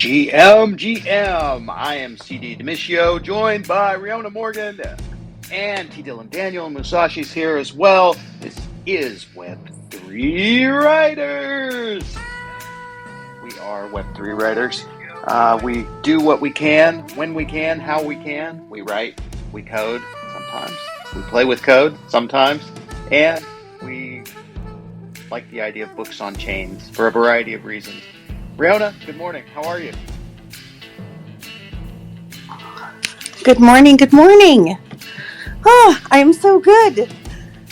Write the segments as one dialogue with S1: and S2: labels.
S1: GM. I am CD Demisio, joined by Riona Morgan and T. Dylan Daniel. Musashi's here as well. This is Web3 Writers. We are Web3 Writers. We do what we can, when we can, how we can. We write, we code sometimes. We play with code sometimes. And we like the idea of books on chains for a variety of reasons. Riona, good morning. How are you?
S2: Good morning. Good morning. Oh, I'm so good.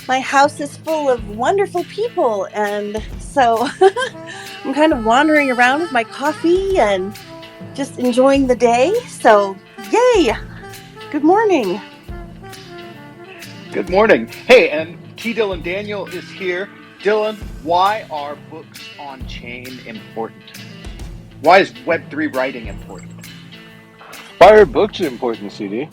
S2: My house is full of wonderful people, and so I'm kind of wandering around with my coffee and just enjoying the day. So, yay! Good morning.
S1: Good morning. Hey, and T. Dylan Daniel is here. Dylan, why are books on chain important? Why is Web3 writing important?
S3: Why are books important, CD?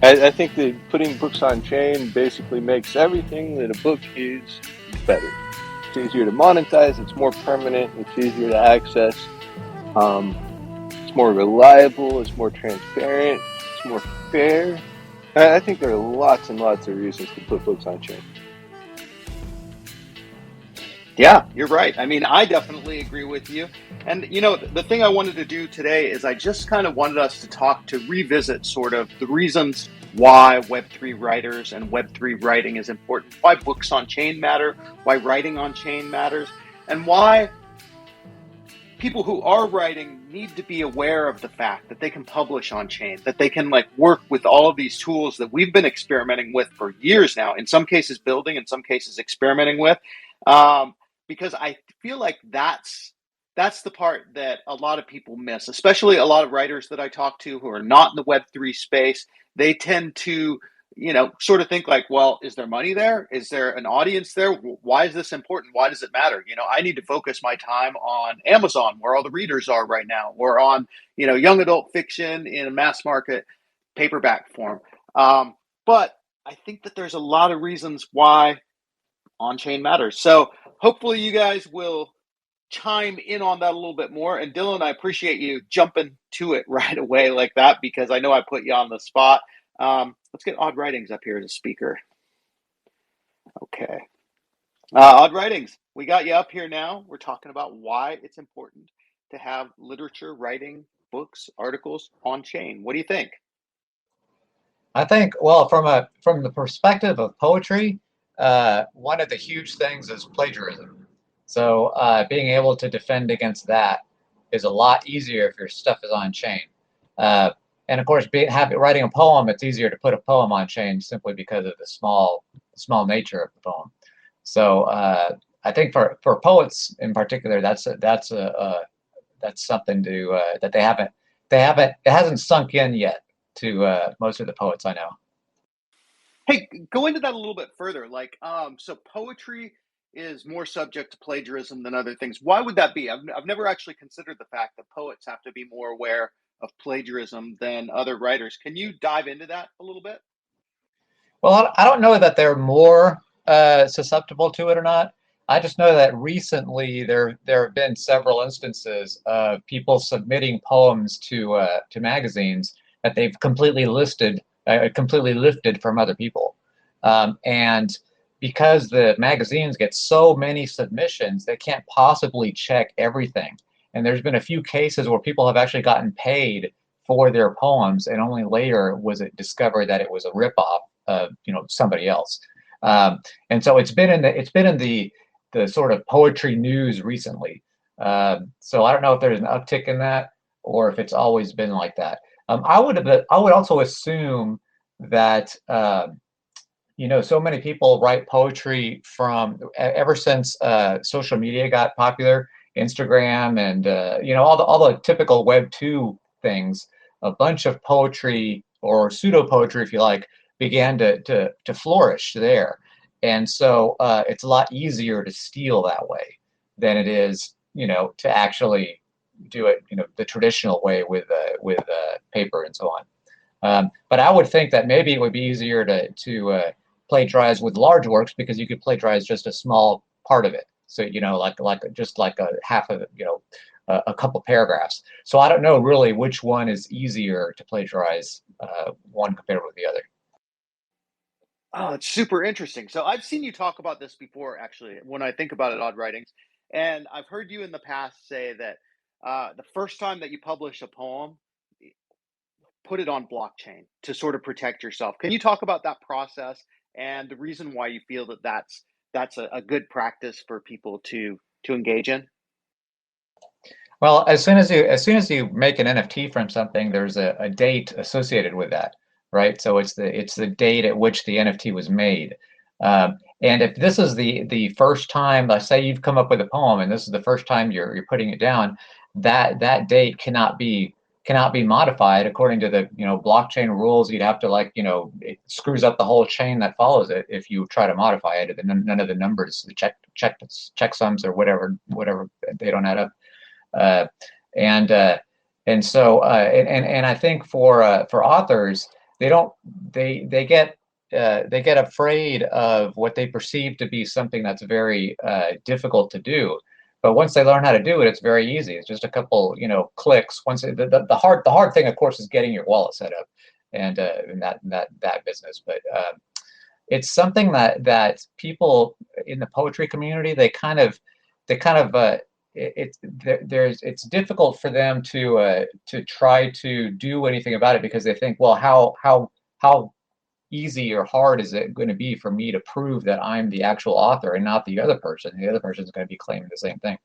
S3: I think that putting books on chain basically makes everything that a book is better. It's easier to monetize, it's more permanent, it's easier to access, it's more reliable, it's more transparent, it's more fair. I think there are lots and lots of reasons to put books on chain.
S1: Yeah, you're right. I mean, I definitely agree with you. And, you know, the thing I wanted to do today is I just kind of wanted us to revisit sort of the reasons why Web3 writers and Web3 writing is important, why books on chain matter, why writing on chain matters, and why people who are writing need to be aware of the fact that they can publish on chain, that they can work with all of these tools that we've been experimenting with for years now, in some cases building, in some cases experimenting with. Because I feel like that's the part that a lot of people miss, especially a lot of writers that I talk to who are not in the Web3 space. They tend to, sort of think like, well, is there money there? Is there an audience there? Why is this important? Why does it matter? I need to focus my time on Amazon, where all the readers are right now, or on, young adult fiction in a mass market paperback form. But I think that there's a lot of reasons why on-chain matters. So hopefully you guys will chime in on that a little bit more. And Dylan, I appreciate you jumping to it right away like that, because I know I put you on the spot. Let's get Odd Writings up here as a speaker. Okay. Odd Writings, we got you up here now. We're talking about why it's important to have literature, writing, books, articles on chain. What do you think?
S4: I think, well, from the perspective of poetry, one of the huge things is plagiarism. So being able to defend against that is a lot easier if your stuff is on chain. And of course, writing a poem, it's easier to put a poem on chain simply because of the small nature of the poem. So I think for poets in particular, that's something to that it hasn't sunk in yet to most of the poets I know.
S1: Hey, go into that a little bit further. So poetry is more subject to plagiarism than other things. Why would that be? I've never actually considered the fact that poets have to be more aware of plagiarism than other writers. Can you dive into that a little bit?
S4: Well, I don't know that they're more susceptible to it or not. I just know that recently there have been several instances of people submitting poems to magazines that they've completely lifted from other people, and because the magazines get so many submissions, they can't possibly check everything. And there's been a few cases where people have actually gotten paid for their poems, and only later was it discovered that it was a ripoff of somebody else. And so it's been in the sort of poetry news recently. So I don't know if there's an uptick in that or if it's always been like that. I would also assume that so many people write poetry from ever since social media got popular, Instagram and all the typical Web 2 things. A bunch of poetry, or pseudo poetry if you like, began to flourish there, and so it's a lot easier to steal that way than it is to actually do it the traditional way with paper and so on. But I would think that maybe it would be easier to plagiarize with large works, because you could plagiarize just a small part of it. So, just like a half of, a couple paragraphs. So I don't know really which one is easier to plagiarize, one compared with the other.
S1: Oh, it's super interesting. So I've seen you talk about this before, actually, when I think about it, Odd Writings. And I've heard you in the past say that the first time that you publish a poem, put it on blockchain to sort of protect yourself. Can you talk about that process and the reason why you feel that that's a good practice for people to engage in?
S4: Well, as soon as you make an NFT from something, there's a date associated with that, right? So it's the date at which the NFT was made. And if this is the first time, let's say you've come up with a poem, and this is the first time you're putting it down, that date cannot be modified according to the blockchain rules. You'd have to, it screws up the whole chain that follows it if you try to modify it. None of the numbers, the checksums or whatever, they don't add up. Uh, and and so and I think for authors, they don't they get afraid of what they perceive to be something that's very difficult to do. But once they learn how to do it, it's very easy. It's just a couple clicks. The hard thing, of course, is getting your wallet set up and that business. But it's something that people in the poetry community, they kind of it's difficult for them to try to do anything about it, because they think, well, how easy or hard is it going to be for me to prove that I'm the actual author and not the other person? The other person is going to be claiming the same thing.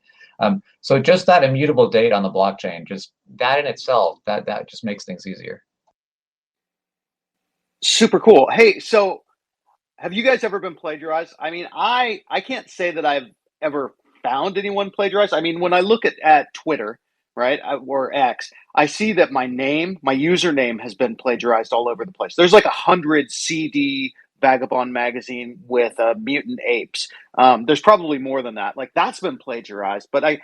S4: So just that immutable date on the blockchain, just that in itself, that just makes things easier.
S1: Super cool. Hey, so have you guys ever been plagiarized? I mean, I can't say that I've ever found anyone plagiarized. I mean, when I look at Twitter, right, or X, I see that my username has been plagiarized all over the place. There's like 100 CD Vagabond magazine with mutant apes. There's probably more than that. Like that's been plagiarized, but I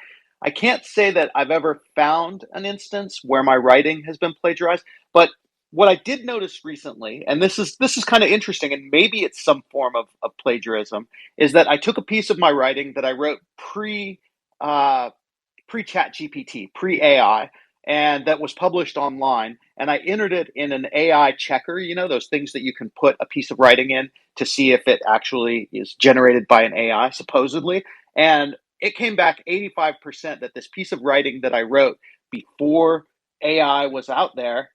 S1: can't say that I've ever found an instance where my writing has been plagiarized. But what I did notice recently, and this is kind of interesting, and maybe it's some form of plagiarism, is that I took a piece of my writing that I wrote uh, pre Chat GPT, pre AI, and that was published online, and I entered it in an AI checker. You know those things that you can put a piece of writing in to see if it actually is generated by an AI, supposedly, and it came back 85% that this piece of writing that I wrote before AI was out there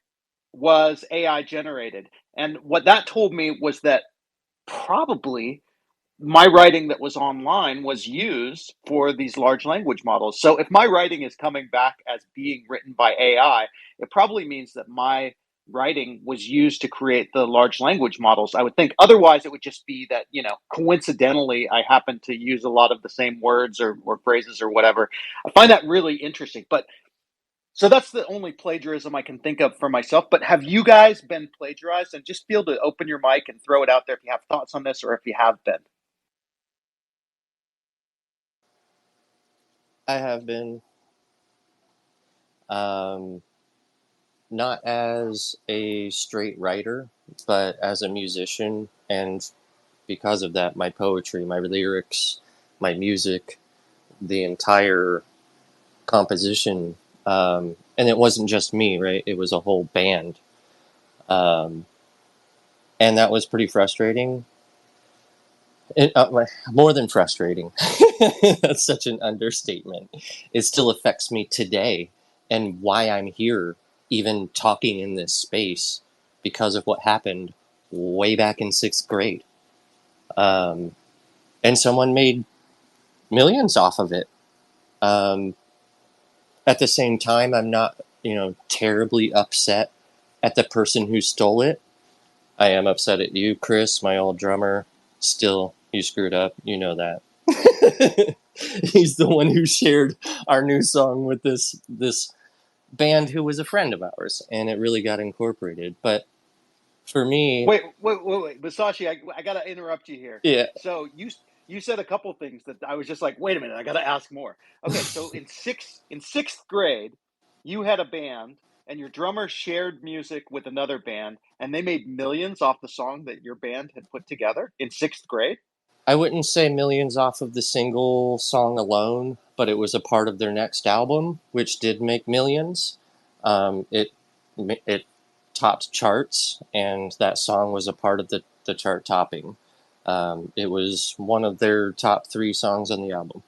S1: was AI generated. And what that told me was that probably my writing that was online was used for these large language models. So if my writing is coming back as being written by AI, it probably means that my writing was used to create the large language models. I would think otherwise it would just be that, coincidentally I happen to use a lot of the same words or phrases or whatever. I find that really interesting. But so that's the only plagiarism I can think of for myself. But have you guys been plagiarized? And just feel to open your mic and throw it out there if you have thoughts on this or if you have been.
S5: I have been, um, not as a straight writer, but as a musician. And because of that, my poetry, my lyrics, my music, the entire composition, and it wasn't just me, right? It was a whole band. Um, and that was pretty frustrating. More than frustrating. That's such an understatement. It still affects me today and why I'm here, even talking in this space, because of what happened way back in sixth grade. Um, and someone made millions off of it. Um, at the same time, I'm not, terribly upset at the person who stole it. I am upset at you, Chris, my old drummer. Still, you screwed up. You know that. He's the one who shared our new song with this band who was a friend of ours, and it really got incorporated. But for me,
S1: Wait, Basashi, I gotta interrupt you here.
S5: yeah,
S1: So you said a couple things that I was just like, wait a minute, I gotta ask more. Okay, so in sixth grade, you had a band, and your drummer shared music with another band, and they made millions off the song that your band had put together in sixth grade.
S5: I wouldn't say millions off of the single song alone, but it was a part of their next album, which did make millions. It topped charts, and that song was a part of the chart topping. It was one of their top 3 songs on the album.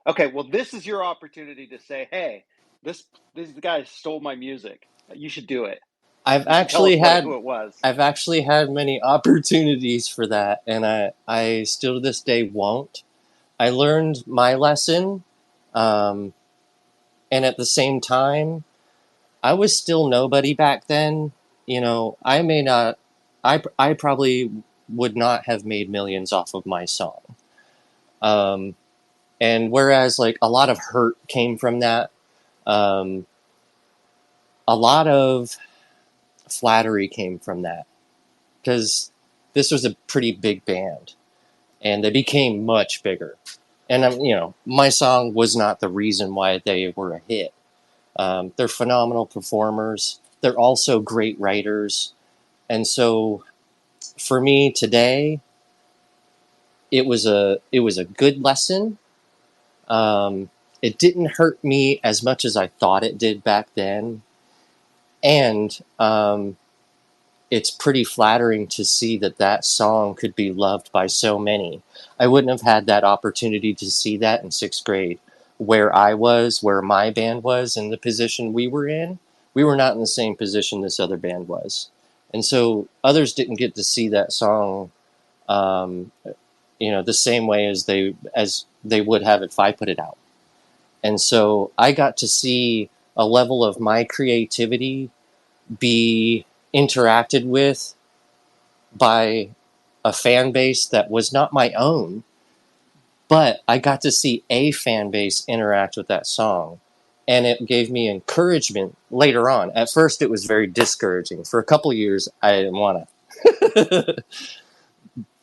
S1: Okay, well, this is your opportunity to say, "Hey, this guy stole my music. You should do it.
S5: I've
S1: You should tell us
S5: actually had
S1: who it was."
S5: I've actually had many opportunities for that, and I still to this day won't. I learned my lesson, um, and at the same time, I was still nobody back then. You know, I may not, I probably would not have made millions off of my song. Um, and whereas like a lot of hurt came from that, um, a lot of flattery came from that because this was a pretty big band and they became much bigger. And you know, my song was not the reason why they were a hit. They're phenomenal performers. They're also great writers. And so for me today, it was a good lesson. It didn't hurt me as much as I thought it did back then, and it's pretty flattering to see that that song could be loved by so many. I wouldn't have had that opportunity to see that in 6th grade, where I was, where my band was, in the position we were in. We were not in the same position this other band was, and so others didn't get to see that song, um, you know, the same way as they would have if I put it out. And so I got to see a level of my creativity be interacted with by a fan base that was not my own, but I got to see a fan base interact with that song. And it gave me encouragement later on. At first, it was very discouraging. For a couple of years, I didn't want to.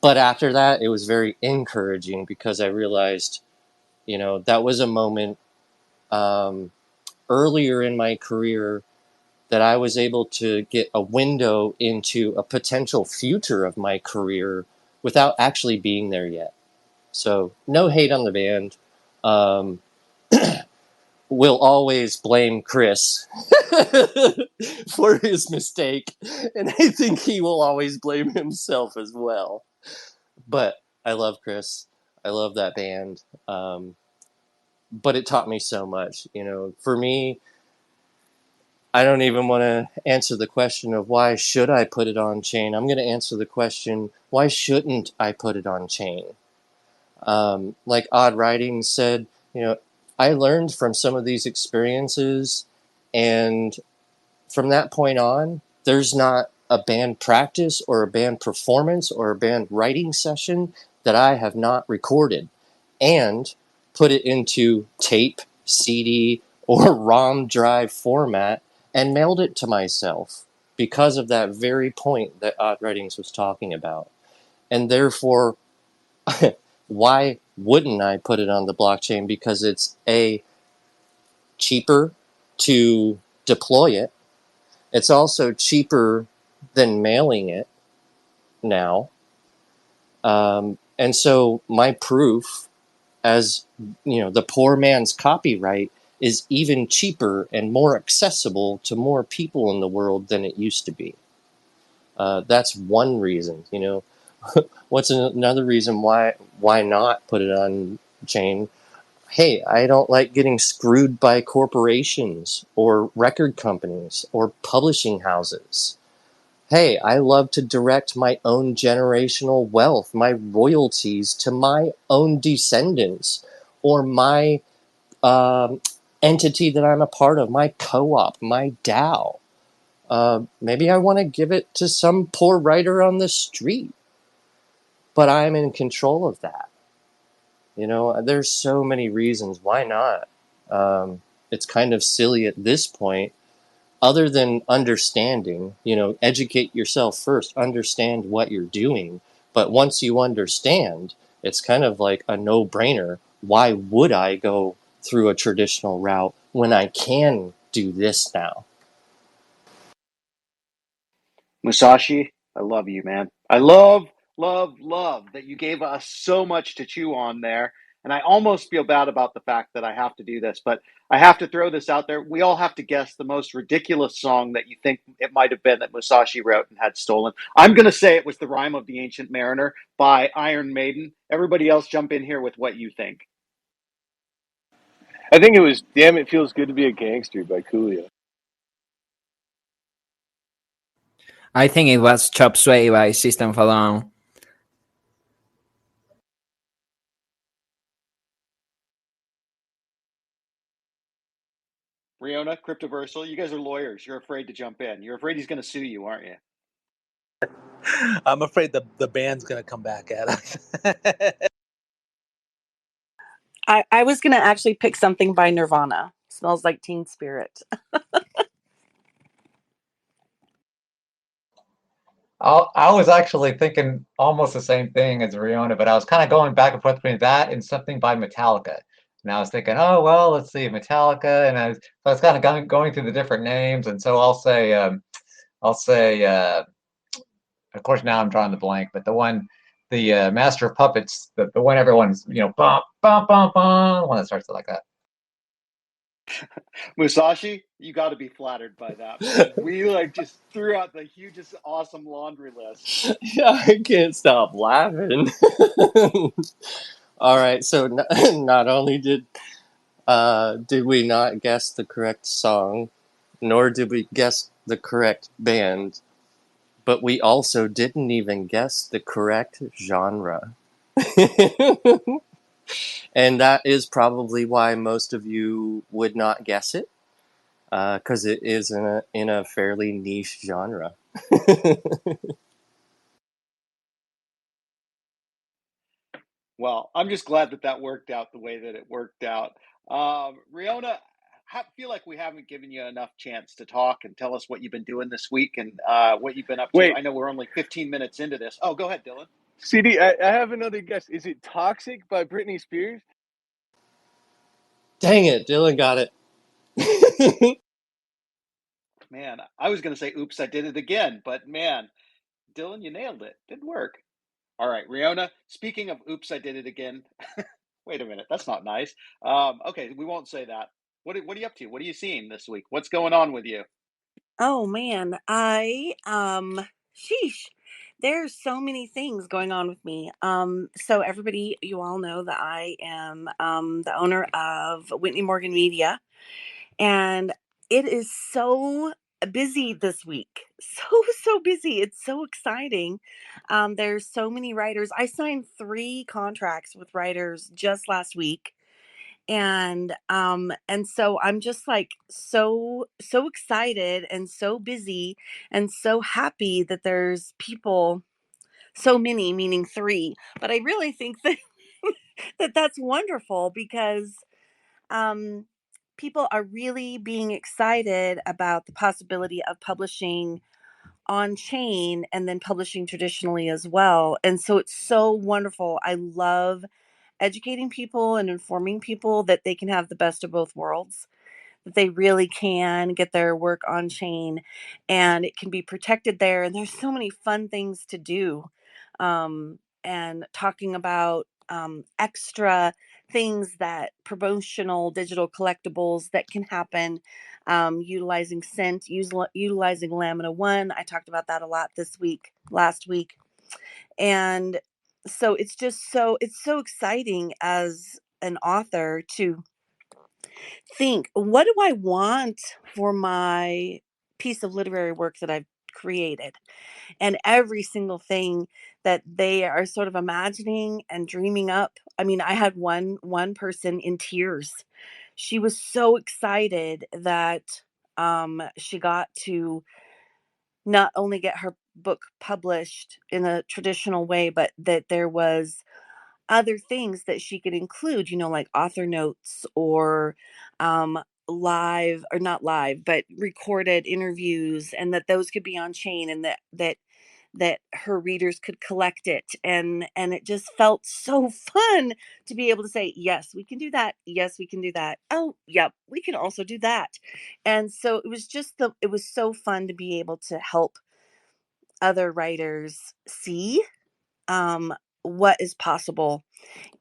S5: But after that, it was very encouraging because I realized, you know, that was a moment um, earlier in my career that I was able to get a window into a potential future of my career without actually being there yet. So no hate on the band. Um, we'll always blame Chris for his mistake, and I think he will always blame himself as well. But I love Chris. I love that band. But it taught me so much. You know, for me, I don't even want to answer the question of why should I put it on chain. I'm going to answer the question, why shouldn't I put it on chain? Like Odd Writing said, you know, I learned from some of these experiences, and from that point on, there's not a band practice or a band performance or a band writing session that I have not recorded and put it into tape, CD, or ROM drive format and mailed it to myself because of that very point that Odd Writings was talking about. And therefore, why wouldn't I put it on the blockchain? Because it's cheaper to deploy it. It's also cheaper than mailing it now. And so my proof, as you know, the poor man's copyright, is even cheaper and more accessible to more people in the world than it used to be. That's one reason. You know, what's another reason why not put it on chain? Hey, I don't like getting screwed by corporations or record companies or publishing houses. Hey, I love to direct my own generational wealth, my royalties to my own descendants or my entity that I'm a part of, my co-op, my DAO. Maybe I want to give it to some poor writer on the street, but I'm in control of that. You know, there's so many reasons. Why not? It's kind of silly at this point, other than understanding, you know, educate yourself first, understand what you're doing. But once you understand, it's kind of like a no-brainer. Why would I go through a traditional route when I can do this now?
S1: Musashi, I love you, man. I love love that you gave us so much to chew on there. And I almost feel bad about the fact that I have to do this, but I have to throw this out there. We all have to guess the most ridiculous song that you think it might have been that Musashi wrote and had stolen. I'm going to say it was The Rime of the Ancient Mariner by Iron Maiden. Everybody else jump in here with what you think.
S3: I think it was "Damn It Feels Good to Be a Gangster" by Coolio.
S6: I think it was Chop Suey by System of a Down.
S1: Riona, Cryptoversal, you guys are lawyers. You're afraid to jump in. You're afraid he's going to sue you, aren't you?
S7: I'm afraid the band's going to come back at us.
S2: I was going to actually pick something by Nirvana. Smells Like Teen Spirit.
S4: I was actually thinking almost the same thing as Riona, but I was kind of going back and forth between that and something by Metallica. And I was thinking, oh well, let's see, Metallica, and I was kind of going through the different names, and so I'll say, of course now I'm drawing the blank, but the Master of Puppets, the one everyone's bum bum bum bum, the one that starts like that.
S1: Musashi, you got to be flattered by that, man. We just threw out the hugest, awesome laundry list.
S5: Yeah, I can't stop laughing. All right, so not only did we not guess the correct song, nor did we guess the correct band, but we also didn't even guess the correct genre. And that is probably why most of you would not guess it, because it is in a fairly niche genre.
S1: Well, I'm just glad that worked out the way that it worked out. Riona, I feel like we haven't given you enough chance to talk and tell us what you've been doing this week and what you've been up to.
S3: Wait,
S1: I know we're only 15 minutes into this. Oh, go ahead, Dylan.
S3: CD, I have another guess. Is it "Toxic" by Britney Spears?
S5: Dang it, Dylan got it.
S1: Man, I was going to say, oops, I did it again. But man, Dylan, you nailed it. Didn't work. All right, Riona, speaking of oops, I did it again. Wait a minute. That's not nice. Okay, we won't say that. What are you up to? What are you seeing this week? What's going on with you?
S2: Oh man, sheesh. There's so many things going on with me. So everybody, you all know that I am the owner of Whitney Morgan Media, and it is so busy this week. So busy. It's so exciting. There's so many writers. I signed 3 contracts with writers just last week, and so I'm just like so excited and so busy and so happy that there's people, so many, meaning 3, but I really think that that's wonderful because um people are really being excited about the possibility of publishing on chain and then publishing traditionally as well. And so it's so wonderful. I love educating people and informing people that they can have the best of both worlds, that they really can get their work on chain and it can be protected there. And there's so many fun things to do. And talking about extra things, that promotional digital collectibles that can happen, utilizing scent, utilizing Lamina One. I talked about that a lot last week. And so it's so exciting as an author to think, what do I want for my piece of literary work that I've created? And every single thing that they are sort of imagining and dreaming up. I mean, I had one person in tears. She was so excited that she got to not only get her book published in a traditional way, but that there was other things that she could include, like author notes or um, live, or not live, but recorded interviews, and that those could be on chain, and that her readers could collect it. And it just felt so fun to be able to say, yes, we can do that. Yes, we can do that. Oh, yep, we can also do that. And so it was so fun to be able to help other writers see what is possible,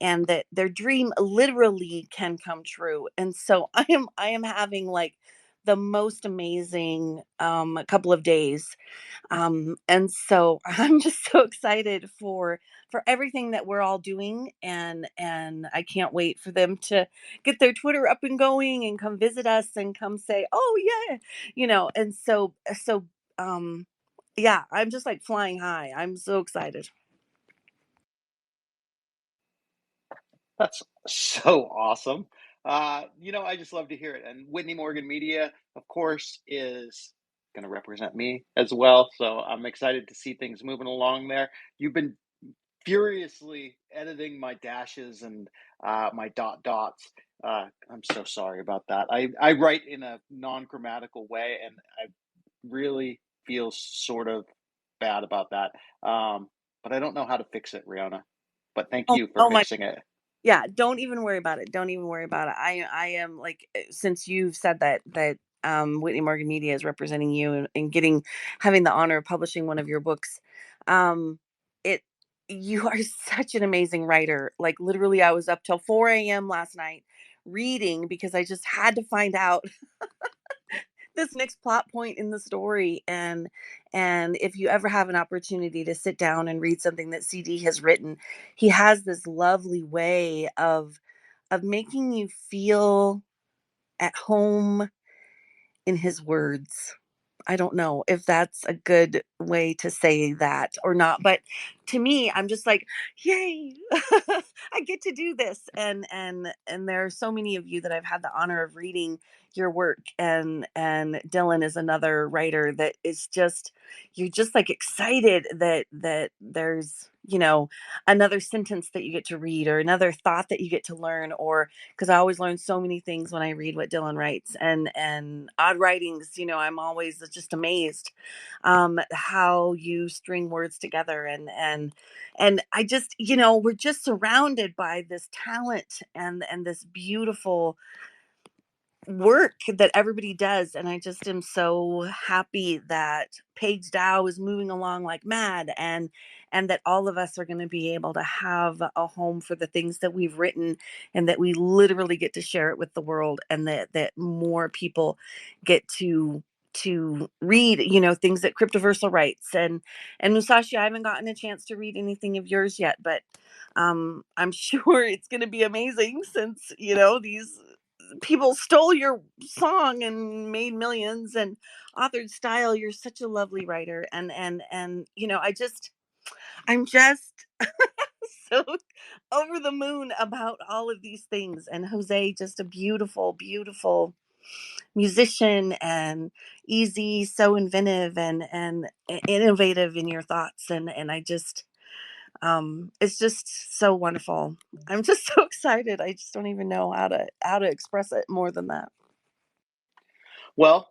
S2: and that their dream literally can come true. And so I am having like the most amazing couple of days, and so I'm just so excited for everything that we're all doing, and I can't wait for them to get their Twitter up and going and come visit us and come say, oh yeah, and so yeah, I'm just like flying high. I'm so excited.
S1: That's so awesome. I just love to hear it. And Whitney Morgan Media, of course, is going to represent me as well. So I'm excited to see things moving along there. You've been furiously editing my dashes and my dots. I'm so sorry about that. I write in a non-grammatical way, and I really feel sort of bad about that. But I don't know how to fix it, Riona. But thank
S2: Oh,
S1: you for
S2: oh my.
S1: fixing it.
S2: Yeah, don't even worry about it. Don't even worry about it. I am like, since you've said that Whitney Morgan Media is representing you, and having the honor of publishing one of your books. It You are such an amazing writer. Like, literally, I was up till 4 a.m. last night reading because I just had to find out this next plot point in the story. And if you ever have an opportunity to sit down and read something that CD has written, he has this lovely way of making you feel at home in his words. I don't know if that's a good way to say that or not, but to me, I'm just like, yay, I get to do this. And there are so many of you that I've had the honor of reading your work, and Dylan is another writer that is just, you're just like excited that there's, another sentence that you get to read, or another thought that you get to learn, or because I always learn so many things when I read what Dylan writes, and odd writings. I'm always just amazed how you string words together, and I just, we're just surrounded by this talent and this beautiful work that everybody does. And I just am so happy that Paige Dow is moving along like mad, and that all of us are going to be able to have a home for the things that we've written, and that we literally get to share it with the world, and that more people get to read, things that Cryptoversal writes. And Musashi, I haven't gotten a chance to read anything of yours yet, but I'm sure it's going to be amazing, since these people stole your song and made millions and authored style. You're such a lovely writer, and I'm just so over the moon about all of these things. And Jose, just a beautiful, beautiful musician, and easy, so inventive, and innovative in your thoughts. And I just, it's just so wonderful. I'm just so excited. I just don't even know how to express it more than that.
S1: Well,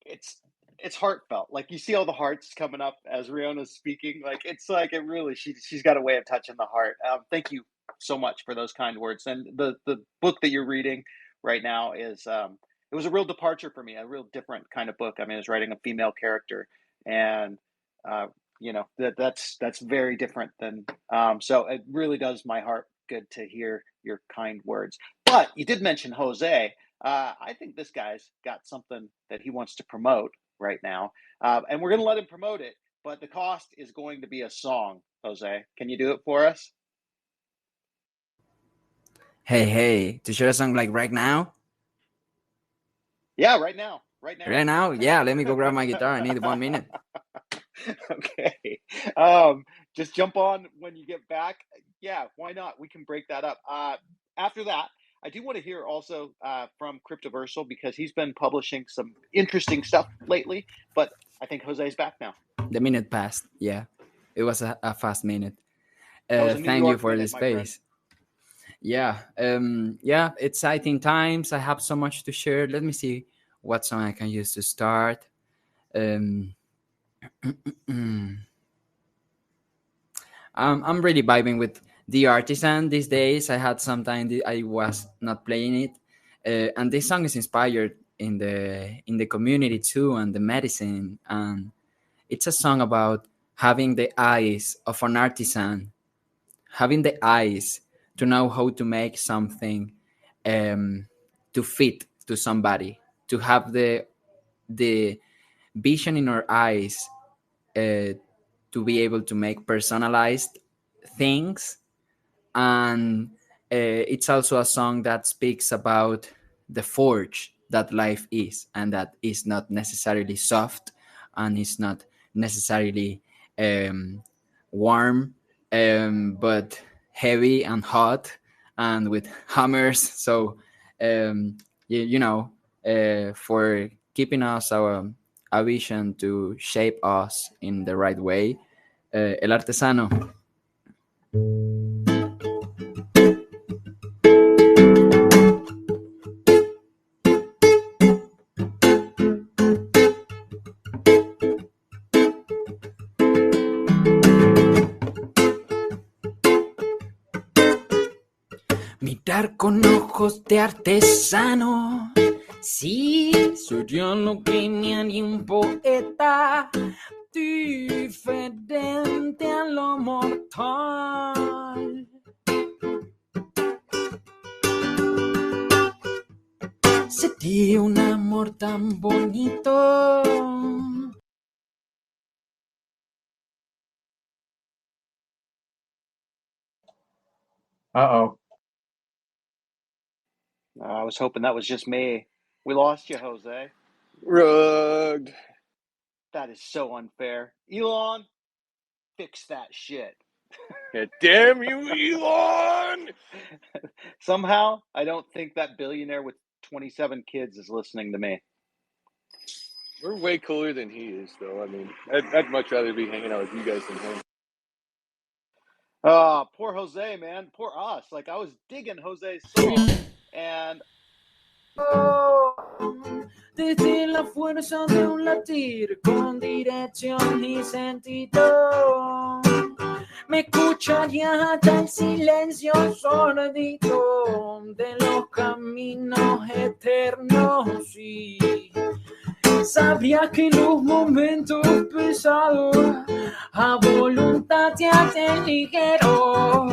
S1: it's it's heartfelt. Like, you see all the hearts coming up as Riona's speaking. Like, it's like, it really, she's got a way of touching the heart. Thank you so much for those kind words. And the book that you're reading right now is it was a real departure for me, a real different kind of book. I mean, it's writing a female character, and that's very different than so it really does my heart good to hear your kind words. But you did mention Jose. I think this guy's got something that he wants to promote right now, and we're going to let him promote it. But the cost is going to be a song. Jose, can you do it for us?
S6: Hey, to share a song like right now?
S1: Yeah, right now, right now.
S6: Right now? Yeah, let me go grab my guitar. I need 1 minute.
S1: Okay. Um, just jump on when you get back. Yeah, why not? We can break that up. After that, I do want to hear also from Cryptoversal, because he's been publishing some interesting stuff lately. But I think Jose's back now.
S6: The minute passed. Yeah, it was a fast minute.
S1: That was a New
S6: Thank you
S1: York
S6: for the
S1: minute, my friend.
S6: space. Yeah, exciting times. I have so much to share. Let me see what song I can use to start. Um, I'm really vibing with The Artisan these days. I had some time I was not playing it, and this song is inspired in the community too, and the medicine. And it's a song about having the eyes of an artisan, having the eyes to know how to make something to fit to somebody, to have the vision in our eyes to be able to make personalized things. And it's also a song that speaks about the forge that life is, and that is not necessarily soft, and it's not necessarily warm, but heavy and hot and with hammers. So you know, for keeping us a vision to shape us in the right way. El Artesano. Mirar con ojos de artesano, sí, sería lo que me haría un poeta diferente a lo mortal. Sería un amor tan bonito.
S4: Uh-oh.
S1: I was hoping that was just me. We lost you, Jose.
S3: Rugged.
S1: That is so unfair. Elon, fix that shit.
S3: Yeah, damn you, Elon!
S1: Somehow, I don't think that billionaire with 27 kids is listening to me.
S3: We're way cooler than he is, though. I mean, I'd much rather be hanging out with you guys than him.
S1: Poor Jose, man. Poor us. Like, I was digging Jose's song, and
S6: Desde la fuerza de un latir con dirección y sentido, me escucharía hasta el silencio sordito de los caminos eternos, y sabría que los momentos pesados a voluntad te hacen ligero.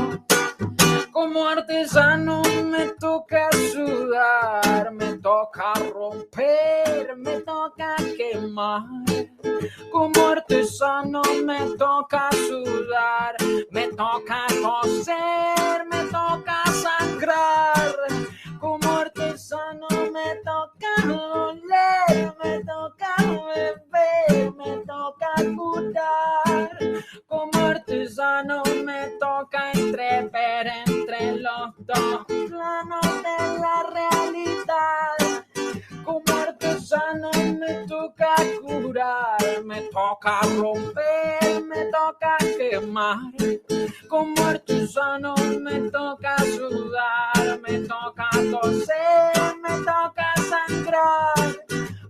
S6: Como artesano me toca sudar, me toca romper, me toca quemar. Como artesano me toca sudar, me toca coser, me toca sangrar. Como artesano me toca doler, me toca beber, me toca curar. Como artesano me toca entrever entre los dos planos de la realidad. Como artesano me toca curar, me toca romper, me toca quemar. Como artesano me toca sudar, me toca toser, me toca sangrar.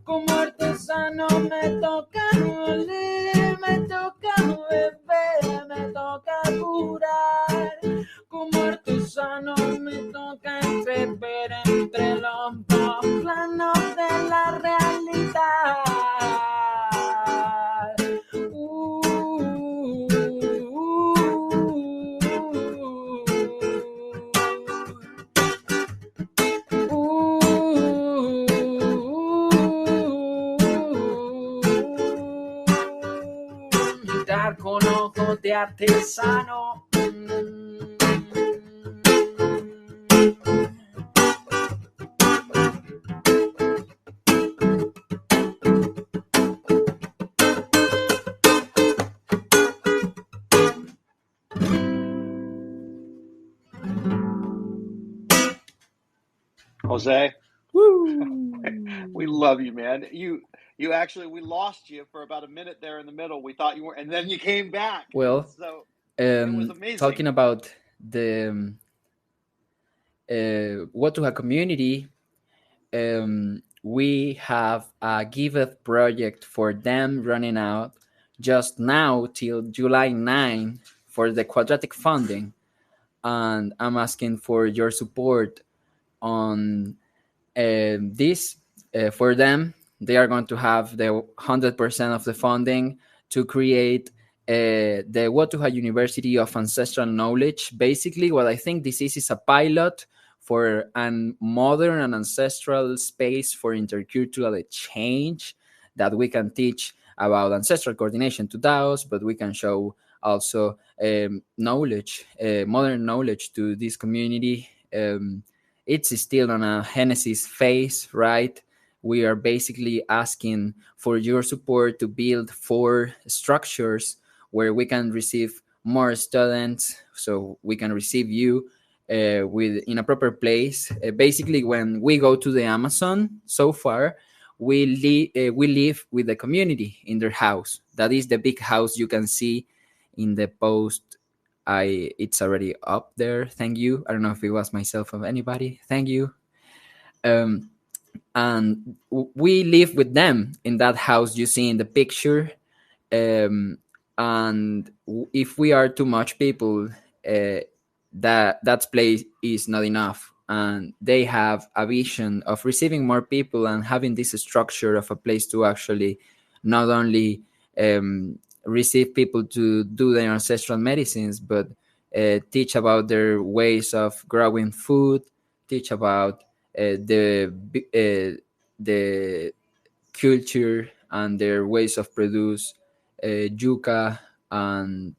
S6: Como artesano me toca doler, me toca beber, me toca curar. Como artesano me toca entrever entre los dos planos de la realidad. Mirar con ojos de artesano.
S1: Jose, we love you, man. You actually, we lost you for about a minute there in the middle. We thought you were, and then you came back.
S6: Well,
S1: so it was amazing.
S6: Talking about the What to a Community, we have a Giveth project for them running out just now till July 9 for the quadratic funding. And I'm asking for your support on this for them. They are going to have the 100% of the funding to create the Wotuha University of Ancestral Knowledge. Basically, what I think this is a pilot for a modern and ancestral space for intercultural exchange that we can teach about ancestral coordination to DAOs, but we can show also knowledge, modern knowledge to this community. It's still on a genesis phase, right? We are basically asking for your support to build 4 structures where we can receive more students, so we can receive you with in a proper place. Basically, when we go to the Amazon, so far we live with the community in their house. That is the big house you can see in the post. It's already up there. Thank you. I don't know if it was myself or anybody. Thank you. Um, and we live with them in that house you see in the picture. um, and if we are too much people, that place is not enough, and they have a vision of receiving more people and having this structure of a place to actually not only receive people to do their ancestral medicines, but teach about their ways of growing food, teach about the culture and their ways of produce yuca and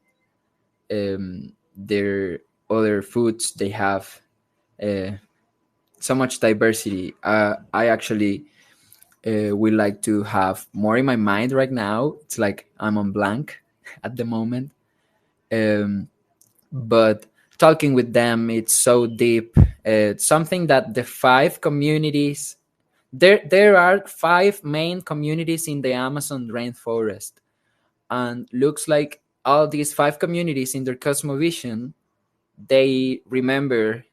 S6: their other foods. They have uh, so much diversity. I actually would like to have more in my mind right now. It's like I'm on blank at the moment. Um, but talking with them, it's so deep. It's something that the 5 communities, there are 5 main communities in the Amazon rainforest, and looks like all these 5 communities in their cosmovision, they remember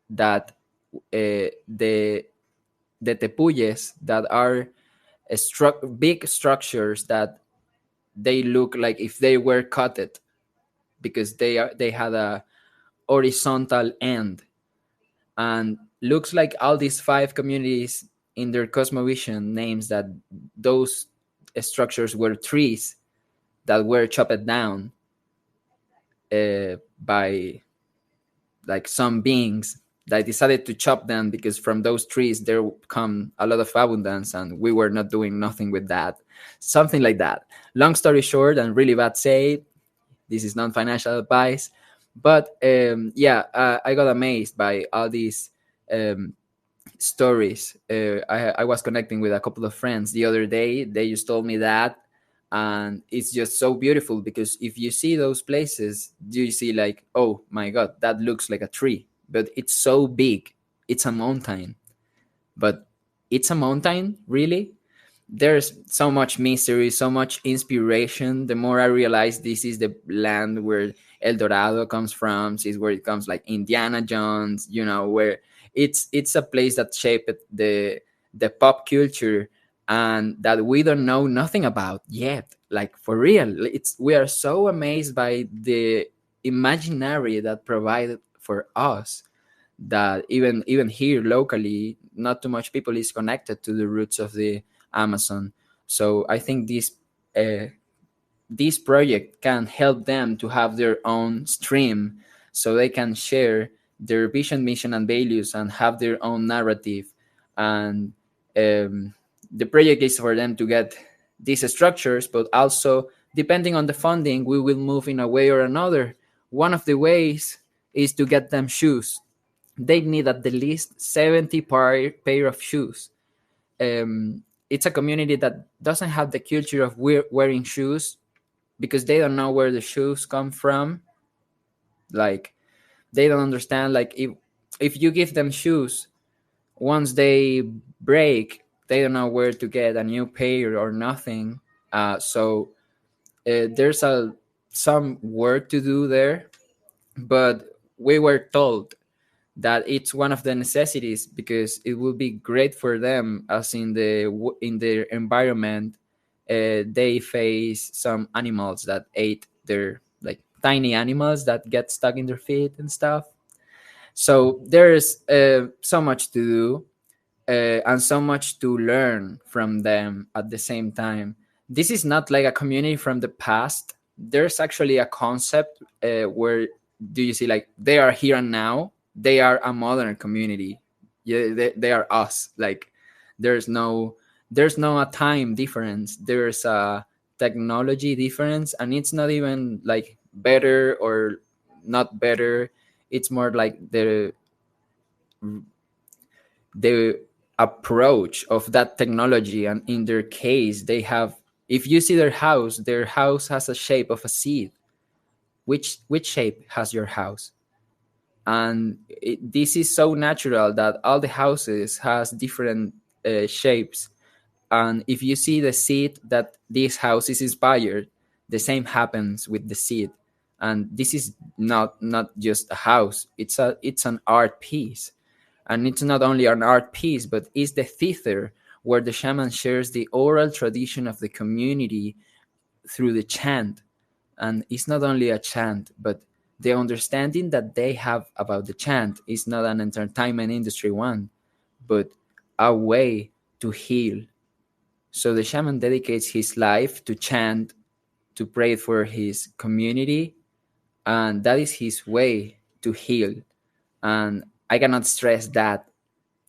S6: that the tepuyes that are big structures that they look like if they were cutted, because they had a horizontal end, and looks like all these 5 communities in their cosmovision names that those structures were trees that were chopped down by like some beings that decided to chop them, because from those trees there come a lot of abundance and we were not doing nothing with that, something like that. Long story short, and really bad say, this is non-financial advice, but I got amazed by all these um, stories. I was connecting with a couple of friends the other day. They just told me that, and it's just so beautiful, because if you see those places, you see like, oh my god, that looks like a tree, but it's so big. It's a mountain, but it's a mountain, really? There's so much mystery, so much inspiration. The more I realize this is the land where El Dorado comes from, is where it comes like Indiana Jones, where it's a place that shaped the pop culture and that we don't know nothing about yet. Like for real, we are so amazed by the imaginary that provided for us, that even here locally, not too much people is connected to the roots of the Amazon. So I think this project can help them to have their own stream, so they can share their vision, mission, and values, and have their own narrative. And the project is for them to get these structures, but also depending on the funding, we will move in a way or another. One of the ways is to get them shoes. They need at the least 70 pair of shoes. It's a community that doesn't have the culture of wearing shoes, because they don't know where the shoes come from. Like, they don't understand, like, if you give them shoes, once they break, they don't know where to get a new pair or nothing. There's some work to do there, but we were told that it's one of the necessities, because it will be great for them, as in their environment they face some animals that ate their, like, tiny animals that get stuck in their feet and stuff. So there's so much to do, and so much to learn from them at the same time. This is not like a community from the past. there's actually a concept where do you see like they are here and now, they are a modern community. Yeah, they are us. Like there's no a time difference, there's a technology difference, and it's not even like better or not better. It's more like the approach of that technology. And in their case, they have, if you see their house has a shape of a seed. Which shape has your house? And this is so natural that all the houses has different shapes. And if you see the seed that this house is inspired, the same happens with the seed. And this is not just a house, it's an art piece. And it's not only an art piece, but it's the theater where the shaman shares the oral tradition of the community through the chant. And it's not only a chant, but the understanding that they have about the chant is not an entertainment industry one, but a way to heal. So the shaman dedicates his life to chant, to pray for his community, and that is his way to heal. And I cannot stress that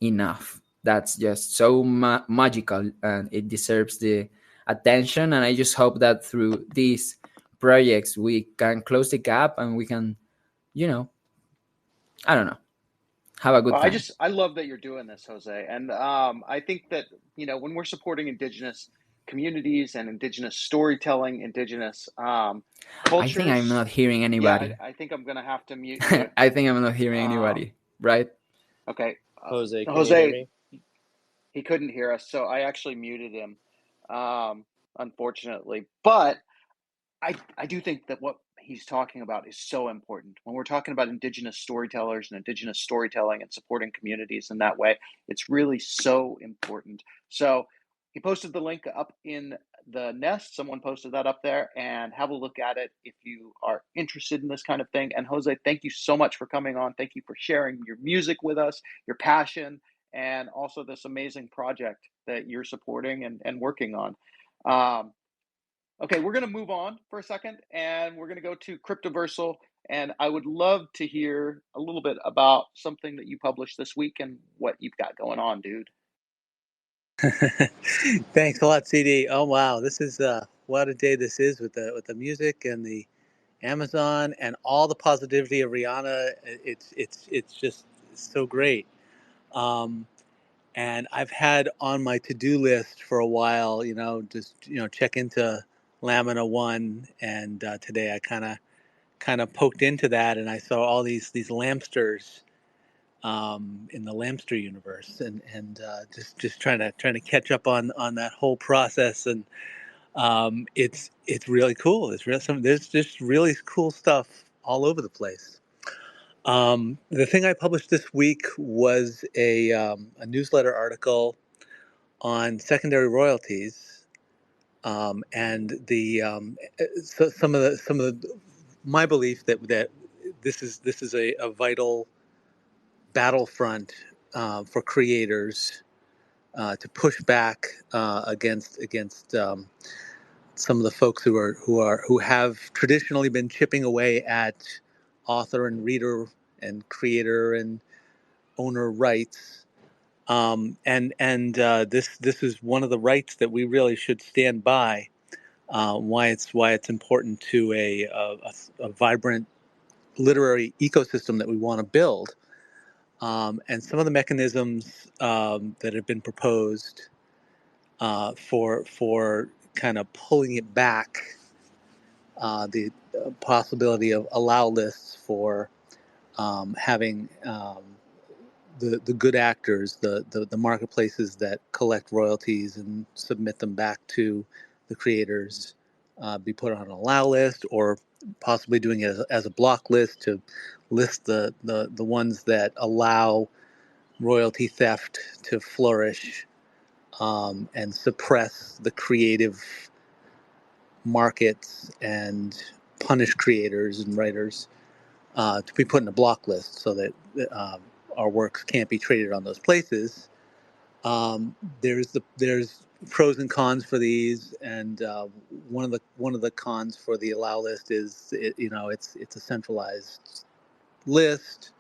S6: enough. That's just so magical, and it deserves the attention. And I just hope that through these projects we can close the gap, and we can, you know, I don't know, have a good time.
S1: I love that you're doing this, Jose, and I think that when we're supporting indigenous communities and indigenous storytelling, indigenous
S6: I think I'm
S1: cultures.
S6: not hearing
S1: Yeah,
S6: anybody.
S1: I think I'm gonna have to mute you.
S6: I think I'm not hearing
S1: Um,
S6: anybody, right?
S1: okay,
S5: Jose, can you hear
S1: Jose,
S5: me?
S1: he couldn't hear us, so I actually muted him, unfortunately. But I do think that what he's talking about is so important. When we're talking about indigenous storytellers and indigenous storytelling and supporting communities in that way, it's really so important. So he posted the link up in the nest. Someone posted that up there, and have a look at it if you are interested in this kind of thing. And Jose, thank you so much for coming on. Thank you for sharing your music with us, your passion, and also this amazing project that you're supporting and working on. Um, Okay, we're going to move on for a second, and we're going to go to Cryptoversal. And I would love to hear a little bit about something that you published this week and what you've got going on, dude.
S7: Thanks a lot, CD. Oh wow, this is what a day this is with the music and the Amazon and all the positivity of Rihanna. It's just so great. Um, and I've had on my to-do list for a while, just check into Lamina One, and today I kind of poked into that, and I saw all these Lampsters in the Lamster universe, and just trying to catch up on that whole process, and it's really cool. There's just really cool stuff all over the place. The thing I published this week was a newsletter article on secondary royalties, and some of the my belief that this is a vital battlefront for creators to push back against some of the folks who have traditionally been chipping away at author and reader and creator and owner rights. This is one of the rights that we really should stand by. Why it's important to a vibrant literary ecosystem that we want to build. And some of the mechanisms that have been proposed for kind of pulling it back, the possibility of allow lists for having the good actors, the marketplaces that collect royalties and submit them back to the creators, be put on an allow list, or possibly doing it as a block list to list the ones that allow royalty theft to flourish, and suppress the creative markets and punish creators and writers, to be put in a block list so that our works can't be traded on those places. There's pros and cons for these, and one of the cons for the allow list is it's a centralized list.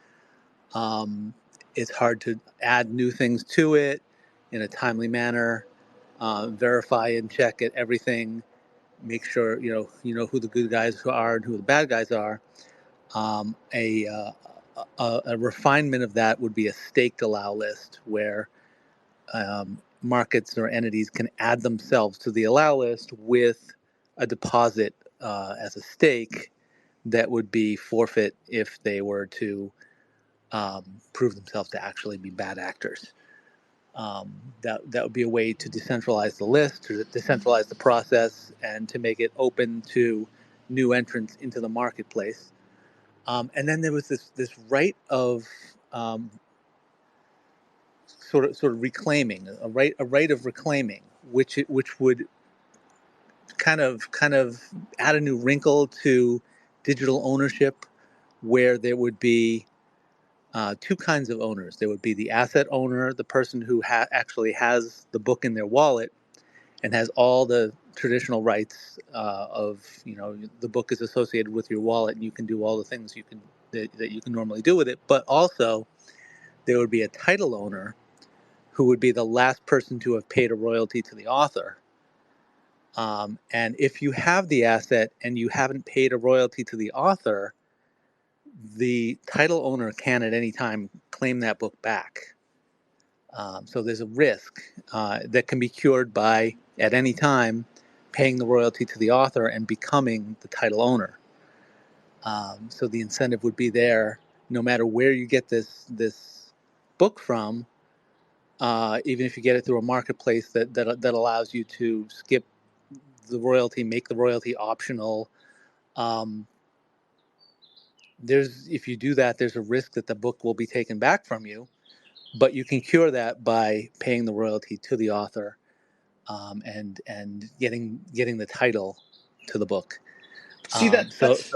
S7: Um, it's hard to add new things to it in a timely manner, verify and check it, everything, make sure you know who the good guys are and who the bad guys are. Um, a, uh, a refinement of that would be a staked allow list where markets or entities can add themselves to the allow list with a deposit as a stake that would be forfeit if they were to prove themselves to actually be bad actors. That would be a way to decentralize the list, to decentralize the process, and to make it open to new entrants into the marketplace. And then there was this right of sort of reclaiming, a right of reclaiming, which would kind of add a new wrinkle to digital ownership, where there would be two kinds of owners. There would be the asset owner, the person who actually has the book in their wallet and has all the traditional rights of the book is associated with your wallet and you can do all the things that you can normally do with it. But also there would be a title owner who would be the last person to have paid a royalty to the author. And if you have the asset and you haven't paid a royalty to the author, the title owner can at any time claim that book back. So there's a risk that can be cured by, at any time, paying the royalty to the author and becoming the title owner. So the incentive would be there, no matter where you get this book from, even if you get it through a marketplace that allows you to skip the royalty, make the royalty optional. Um, if you do that, there's a risk that the book will be taken back from you, but you can cure that by paying the royalty to the author, and getting the title to the book.
S1: See that
S7: So,
S1: that's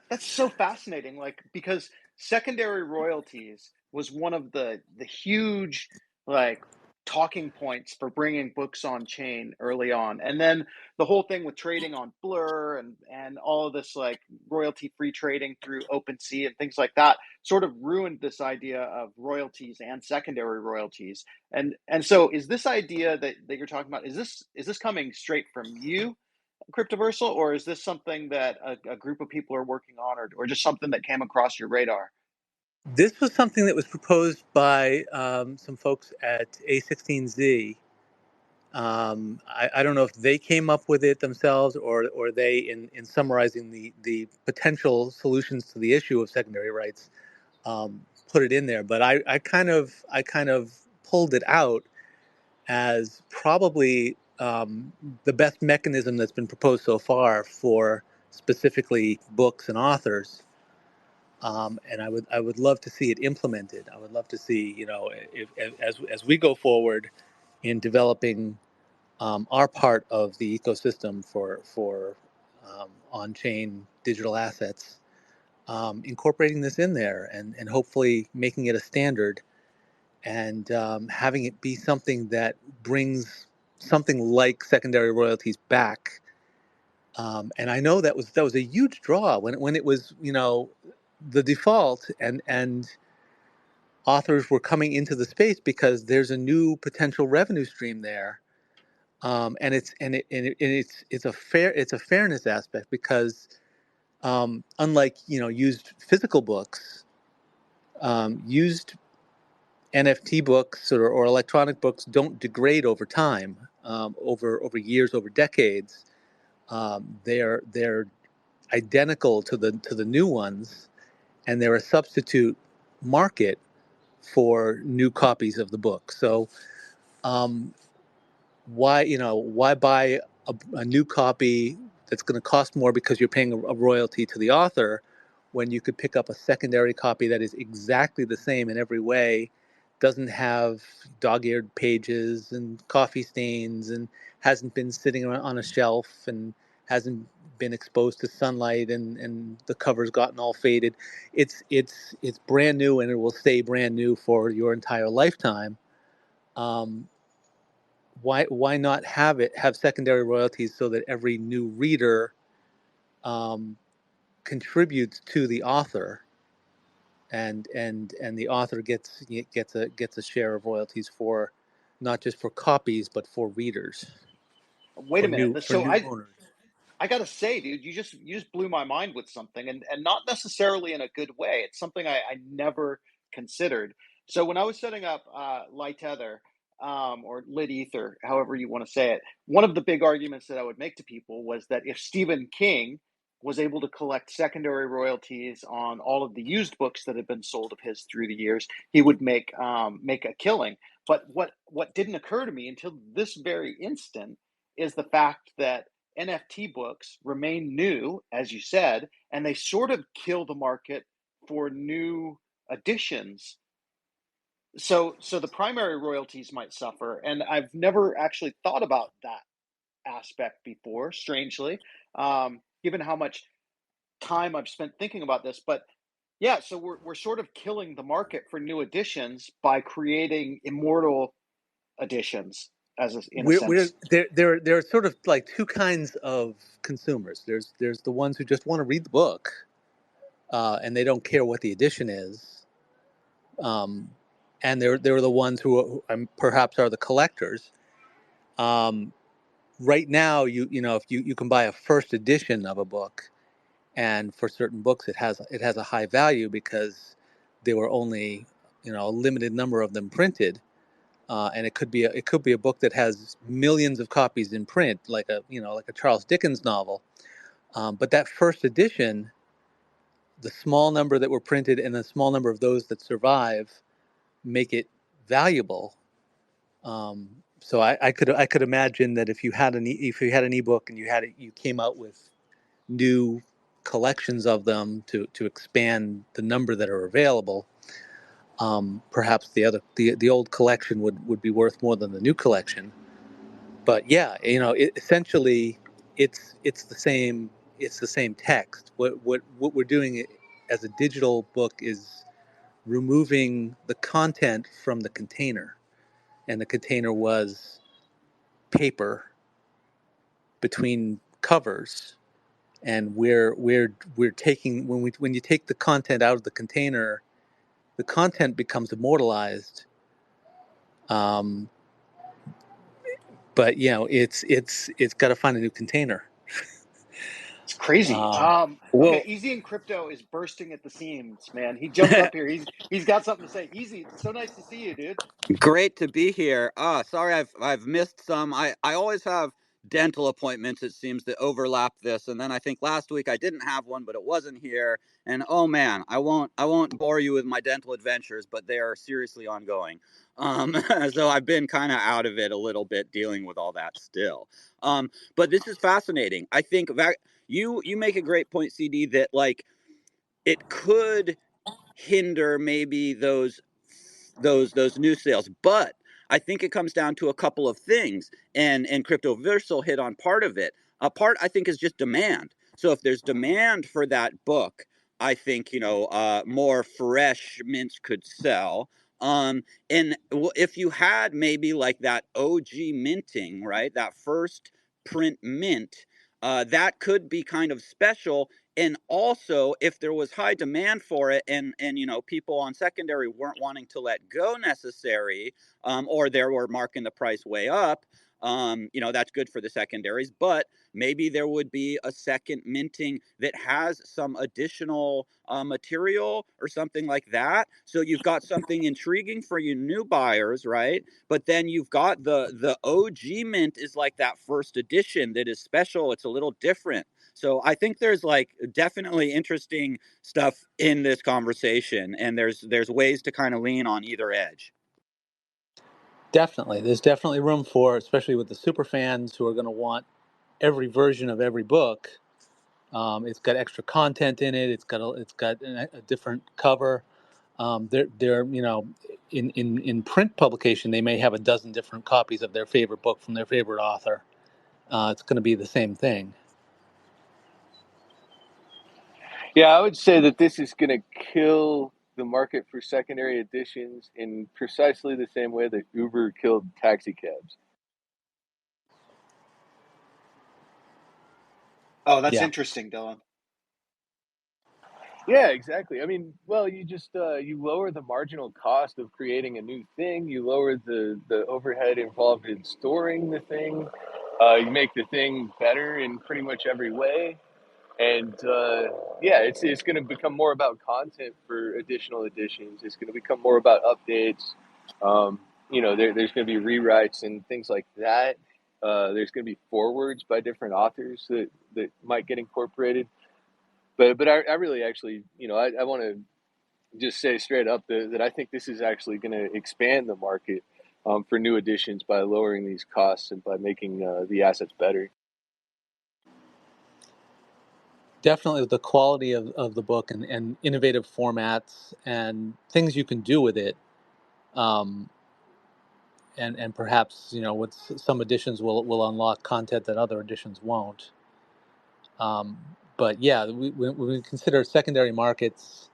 S1: that's so fascinating. Like because secondary royalties was one of the huge like talking points for bringing books on chain early on, and then the whole thing with trading on Blur and all of this like royalty free trading through OpenSea and things like that sort of ruined this idea of royalties and secondary royalties. And so is this idea that you're talking about, is this coming straight from you, Cryptoversal, or is this something that a group of people are working on, or just something that came across your radar?
S7: this was something that was proposed by some folks at A16Z. I don't know if they came up with it themselves, or they, in summarizing the potential solutions to the issue of secondary rights, put it in there. But I kind of pulled it out as probably the best mechanism that's been proposed so far for specifically books and authors. And I would love to see it implemented. I would love to see, as we go forward in developing our part of the ecosystem for on-chain digital assets, incorporating this in there, and hopefully making it a standard, and having it be something that brings something like secondary royalties back. And I know that was a huge draw when it was the default, and authors were coming into the space because there's a new potential revenue stream there. And it's a fairness aspect, because unlike used physical books, used NFT books or electronic books don't degrade over time, over years, over decades. They're identical to the new ones, and they're a substitute market for new copies of the book. So um, why buy a new copy that's going to cost more because you're paying a royalty to the author, when you could pick up a secondary copy that is exactly the same in every way, doesn't have dog-eared pages and coffee stains, and hasn't been sitting on a shelf, and hasn't been exposed to sunlight, and the cover's gotten all faded. It's brand new, and it will stay brand new for your entire lifetime. um, why not have secondary royalties so that every new reader um, contributes to the author, and the author gets a share of royalties for not just for copies but for readers,
S1: Wait a minute.
S7: for
S1: So
S7: new owners.
S1: I gotta say, dude, you just blew my mind with something, and not necessarily in a good way. It's something I never considered. So when I was setting up Light Tether, or Lit Ether, however you want to say it, one of the big arguments that I would make to people was that if Stephen King was able to collect secondary royalties on all of the used books that had been sold of his through the years, he would make a killing. But what didn't occur to me until this very instant is the fact that NFT books remain new, as you said, and they sort of kill the market for new editions. So the primary royalties might suffer, and I've never actually thought about that aspect before, strangely, given how much time I've spent thinking about this. But yeah, so we're sort of killing the market for new editions by creating immortal editions, in a
S7: We're
S1: sense.
S7: there are sort of like two kinds of consumers. There's the ones who just want to read the book, and they don't care what the edition is, um, and there are the ones who perhaps are the collectors. Um, right now, you know, if you can buy a first edition of a book, and for certain books it has a high value because there were only, you know, a limited number of them printed. And it could be a book that has millions of copies in print, like a, you know, like a Charles Dickens novel. But that first edition, the small number that were printed and the small number of those that survive, make it valuable. So I could imagine that if you had if you had an ebook and you came out with new collections of them to expand the number that are available, perhaps the old collection would be worth more than the new collection. But yeah, you know, essentially, it's the same text. What we're doing as a digital book is removing the content from the container, and the container was paper between covers, and we're taking when you take the content out of the container, the content becomes immortalized. Um, but you know, it's got to find a new container.
S1: It's crazy.
S7: Um,
S1: Okay,
S8: Well,
S1: Easy in Crypto is bursting at the seams, man. He jumped up here. He's got something to say. Easy, it's so nice to see you, dude.
S8: great to be here. Sorry I've missed some. I always have dental appointments, it seems, that overlap this, and then I think last week I didn't have one, but it wasn't here. And oh man, I won't bore you with my dental adventures, but they are seriously ongoing. Um, so I've been kind of out of it a little bit, dealing with all that still. But this is fascinating. I think that you make a great point, CD, that like it could hinder maybe those new sales. But I think it comes down to a couple of things, and Cryptoversal hit on part of it. A part, I think, is just demand. So if there's demand for that book, I think, you know, more fresh mints could sell. And if you had maybe like that OG minting, right, that first print mint, that could be kind of special. And also, if there was high demand for it, and you know, people on secondary weren't wanting to let go necessary, or they were marking the price way up, you know, that's good for the secondaries. But maybe there would be a second minting that has some additional material or something like that, so you've got something intriguing for you new buyers, right? But then you've got the OG mint is like that first edition that is special. It's a little different. So I think there's like definitely interesting stuff in this conversation, and there's ways to kind of lean on either edge.
S7: Definitely, there's definitely room for, especially with the super fans who are going to want every version of every book. It's got extra content in it. It's got a different cover. They're you know, in print publication, they may have a dozen different copies of their favorite book from their favorite author. It's going to be the same thing.
S3: Yeah, I would say that this is going to kill the market for secondary editions in precisely the same way that Uber killed taxi cabs.
S1: Oh, that's
S7: Yeah.
S1: interesting, Dylan.
S3: Yeah, exactly. I mean, well, you just you lower the marginal cost of creating a new thing. You lower the overhead involved in storing the thing. You make the thing better in pretty much every way. And yeah, it's going to become more about content for additional editions. It's going to become more about updates. Um, there's going to be rewrites and things like that. There's going to be forwards by different authors that might get incorporated. But I really actually, I want to just say straight up that I think this is actually going to expand the market for new editions by lowering these costs and by making the assets better.
S7: Definitely the quality of the book and innovative formats and things you can do with it. Um, and perhaps, with some editions will unlock content that other editions won't. Um, but yeah, when we consider secondary markets,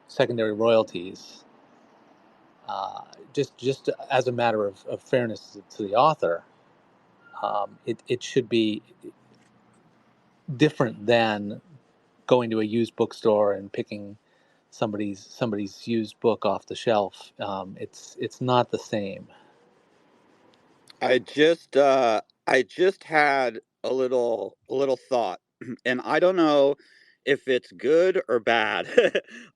S7: secondary royalties, just as a matter of fairness to the author, it should be different than going to a used bookstore and picking somebody's used book off the shelf. It's not the same.
S8: I just had a little thought, and I don't know if it's good or bad.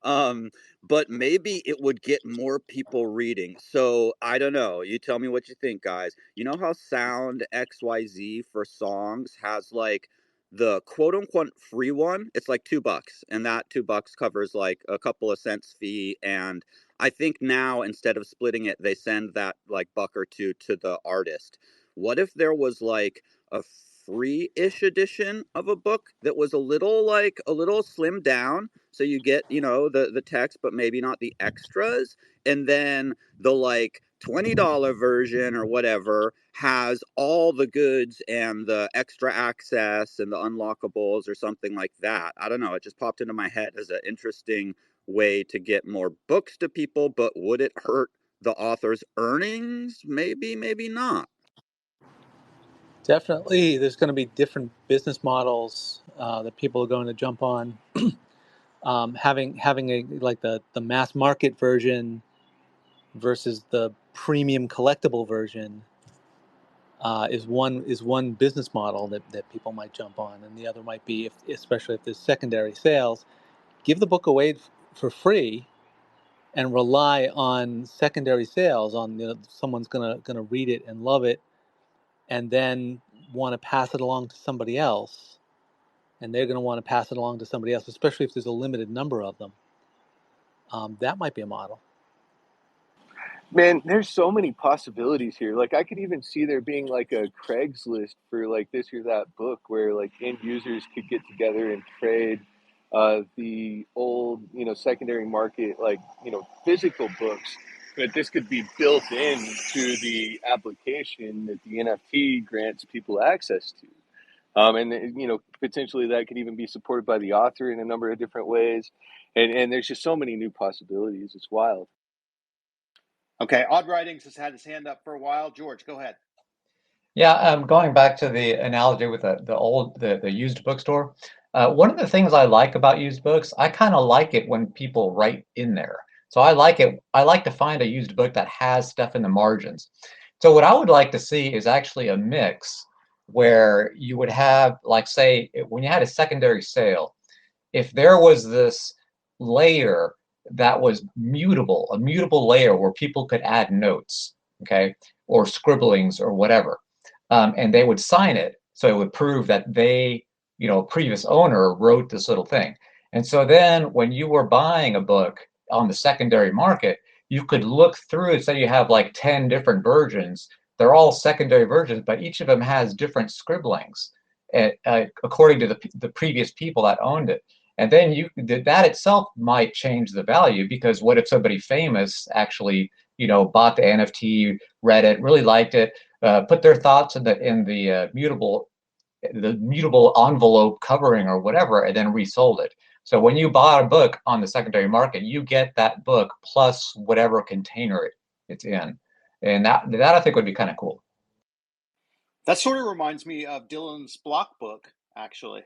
S8: um, but maybe it would get more people reading. So I don't know. You tell me what you think, guys. You know how Sound XYZ for songs has like the quote unquote free one? It's like $2, and that $2 covers like a couple of cents fee. And I think now instead of splitting it, they send that like buck or two to the artist. What if there was like a free-ish edition of a book that was a little slimmed down, so you get, the text but maybe not the extras, and then the like $20 version or whatever has all the goods and the extra access and the unlockables or something like that. I don't know, it just popped into my head as an interesting way to get more books to people, but would it hurt the author's earnings? Maybe, maybe not.
S7: Definitely, there's going to be different business models that people are going to jump on. Having a like the mass market version versus the premium collectible version is one business model that people might jump on, and the other might be, especially if there's secondary sales, give the book away for free and rely on secondary sales. On someone's gonna read it and love it, and then want to pass it along to somebody else, and they're going to want to pass it along to somebody else, especially if there's a limited number of them. That might be a model.
S3: Man, there's so many possibilities here. Like I could even see there being like a Craigslist for like this or that book where like end users could get together and trade the old, secondary market, like, physical books. But this could be built in to the application that the NFT grants people access to. And potentially that could even be supported by the author in a number of different ways. And there's just so many new possibilities. It's wild.
S1: Okay, Odd Writings has had his hand up for a while. George, go ahead.
S4: Yeah, going back to the analogy with the used bookstore. One of the things I like about used books, I kind of like it when people write in there. So I like it. I like to find a used book that has stuff in the margins. So what I would like to see is actually a mix where you would have, like, say, when you had a secondary sale, if there was this layer that was mutable, a mutable layer where people could add notes, okay, or scribblings or whatever, and they would sign it, so it would prove that they, previous owner wrote this little thing. And so then when you were buying a book on the secondary market, you could look through, say you have like 10 different versions. They're all secondary versions, but each of them has different scribblings according to the previous people that owned it. And then that itself might change the value, because what if somebody famous actually, bought the NFT, read it, really liked it, put their thoughts in the mutable envelope covering or whatever, and then resold it. So when you buy a book on the secondary market, you get that book plus whatever container it's in, and that I think would be kind of cool.
S1: That sort of reminds me of Dylan's block book, actually.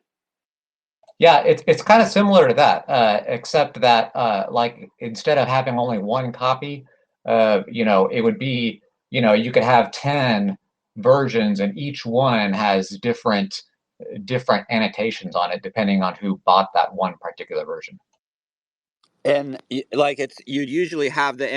S4: Yeah, it's kind of similar to that, except that like instead of having only one copy, it would be, you could have 10 versions, and each one has different annotations on it depending on who bought that one particular version.
S8: And like you'd usually have the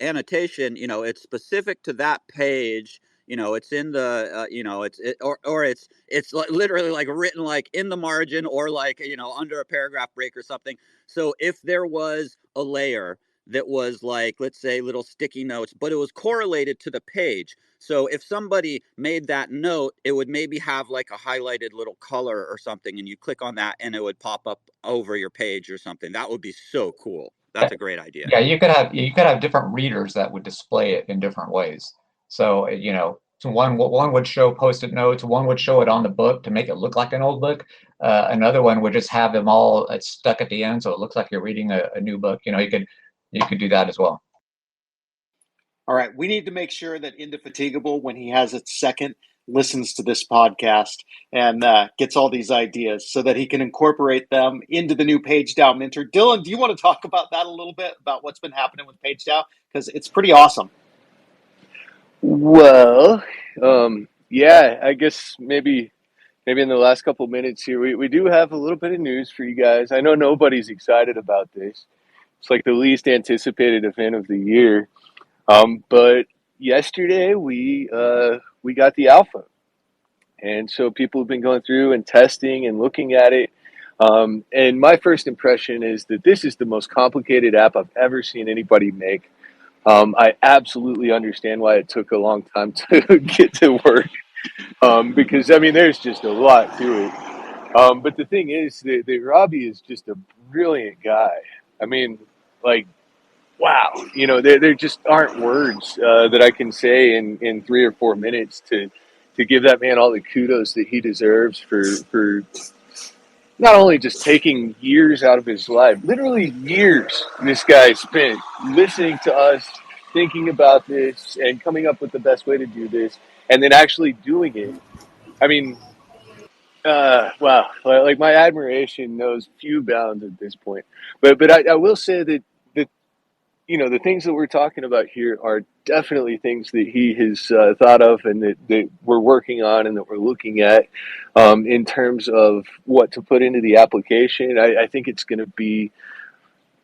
S8: annotation, it's specific to that page, it's in the or it's literally like written like in the margin, or like under a paragraph break or something. So if there was a layer that was like, let's say, little sticky notes, but it was correlated to the page, so if somebody made that note, it would maybe have like a highlighted little color or something, and you click on that and it would pop up over your page or something. That would be so cool. That's a great idea.
S4: Yeah, you could have different readers that would display it in different ways. So, so one would show post-it notes, one would show it on the book to make it look like an old book. Another one would just have them all stuck at the end, so it looks like you're reading a new book. You could do that as well.
S1: All right, we need to make sure that Indefatigable, when he has its second, listens to this podcast and gets all these ideas so that he can incorporate them into the new PageDAO Minter. Dylan, do you want to talk about that a little bit, about what's been happening with PageDAO? Because it's pretty awesome.
S3: Well, yeah, I guess maybe in the last couple minutes here, we do have a little bit of news for you guys. I know nobody's excited about this. It's like the least anticipated event of the year. But yesterday we got the alpha, and so people have been going through and testing and looking at it. And my first impression is that this is the most complicated app I've ever seen anybody make. I absolutely understand why it took a long time to get to work, because I mean, there's just a lot to it. But the thing is that Robbie is just a brilliant guy. I mean, like, wow, there just aren't words that I can say in 3 or 4 minutes to give that man all the kudos that he deserves for not only just taking years out of his life, literally years this guy spent listening to us, thinking about this, and coming up with the best way to do this, and then actually doing it. I mean, wow, like my admiration knows few bounds at this point. But I will say that the things that we're talking about here are definitely things that he has thought of, and that we're working on and that we're looking at in terms of what to put into the application. I think it's going to be,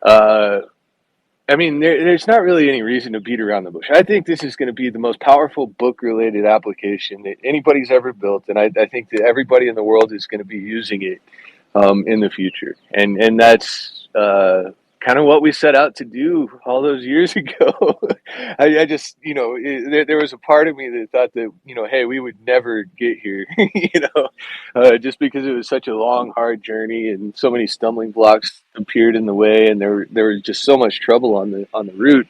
S3: I mean, there's not really any reason to beat around the bush. I think this is going to be the most powerful book-related application that anybody's ever built, and I think that everybody in the world is going to be using it in the future. And that's kind of what we set out to do all those years ago. I just, there was a part of me that thought that, hey, we would never get here, just because it was such a long, hard journey and so many stumbling blocks appeared in the way, and there was just so much trouble on the route.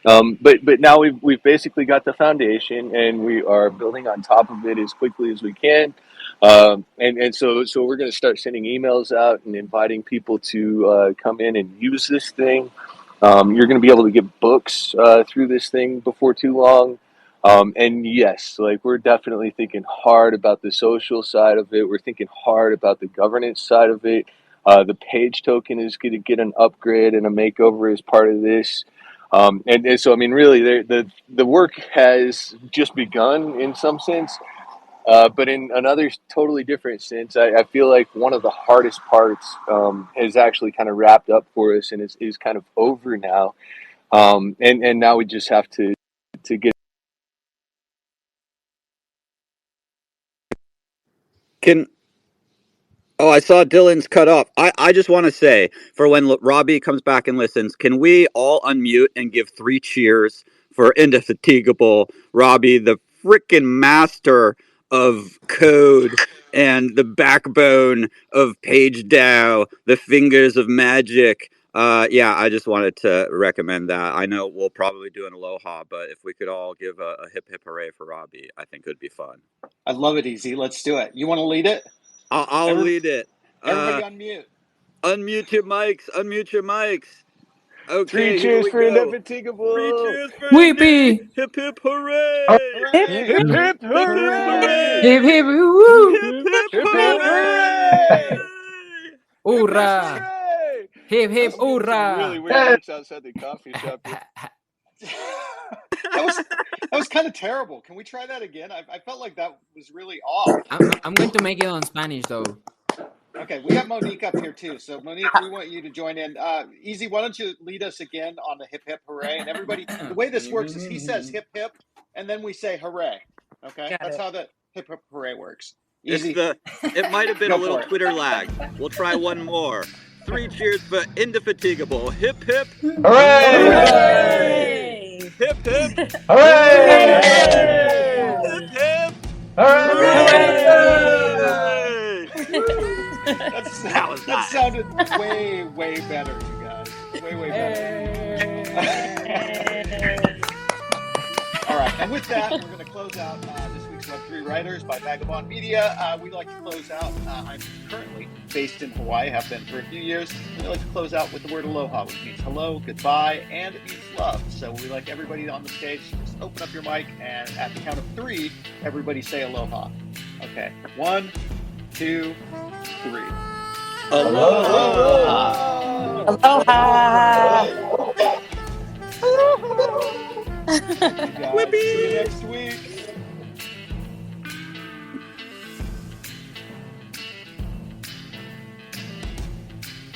S3: But now we've basically got the foundation, and we are building on top of it as quickly as we can. And so we're going to start sending emails out and inviting people to come in and use this thing. You're going to be able to get books through this thing before too long. And yes, like, we're definitely thinking hard about the social side of it. We're thinking hard about the governance side of it. The page token is going to get an upgrade and a makeover as part of this. And so, I mean, really, the work has just begun in some sense. But in another totally different sense, I feel like one of the hardest parts has actually kind of wrapped up for us and is kind of over now. And now we just have to get.
S8: Can Oh, I saw Dylan's cut off. I just want to say, for when Robbie comes back and listens, can we all unmute and give 3 cheers for Indefatigable Robbie, the freaking master of code and the backbone of PageDAO, the fingers of magic. Yeah, I just wanted to recommend that. I know we'll probably do an aloha, but if we could all give a hip hip hooray for Robbie, I think it would be fun.
S1: I love it, Easy. Let's do it. You want to lead it?
S8: I'll lead it.
S1: Everybody unmute.
S8: Unmute your mics. Unmute your mics. Okay,
S3: Three
S8: here
S3: cheers
S8: we
S3: for
S8: go.
S3: Indefatigable.
S8: 3 cheers for
S6: Whippy.
S8: Indy. Hip hip hooray!
S2: Hip,
S1: Hooray!
S3: Hip hip
S8: Hip hip
S3: hooray!
S6: Hip hip
S8: hooray!
S6: woo.
S8: Hip hip
S3: Hip hip
S8: hooray!
S3: hooray! Hip hip
S6: Hoorah.
S3: hooray!
S6: Hip
S3: I
S6: hip
S3: was doing some really
S6: hoorah.
S3: weird looks outside the coffee shop here.
S1: That was kind of terrible. Can we try that again? I felt like that was really off.
S6: I'm going to make it on Spanish though.
S1: Okay, we got Monique up here too. So Monique, we want you to join in. Easy, why don't you lead us again on the hip hip hooray? And everybody, the way this works is he says hip hip, and then we say hooray. Okay, that's how the hip hip hooray works. Easy.
S8: It might have been
S1: Go
S8: a little
S1: for it.
S8: Twitter lag. We'll try one more. 3 cheers for Indefatigable. Hip hip
S3: Hooray!
S8: hip hip
S3: Hooray!
S8: hip hip
S3: Hooray!
S1: That sounded way better, you guys. Way better. All right, and with that, we're going to close out this week's Web3 Writers by Vagabond Media. We like to close out. I'm currently based in Hawaii, have been for a few years. We like to close out with the word aloha, which means hello, goodbye, and it means love. So we like everybody on the stage to just open up your mic, and at the count of 3, everybody say aloha. Okay, 1, 2, 3.
S8: Aloha!
S2: aloha.
S1: Guys, see you next week.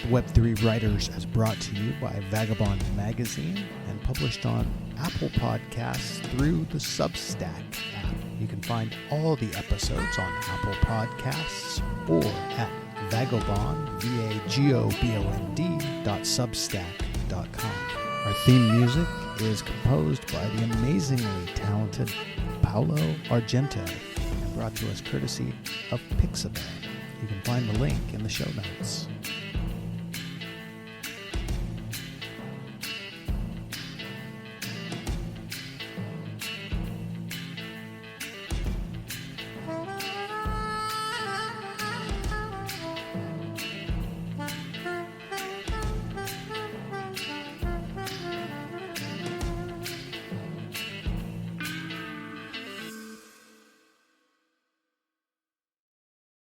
S9: Web3 Writers is brought to you by Vagabond Magazine and published on Apple Podcasts through the Substack app. You can find all the episodes on Apple Podcasts or at vagabond, vagobond.substack.com. Our theme music is composed by the amazingly talented Paolo Argento and brought to us courtesy of Pixabay. You can find the link in the show notes.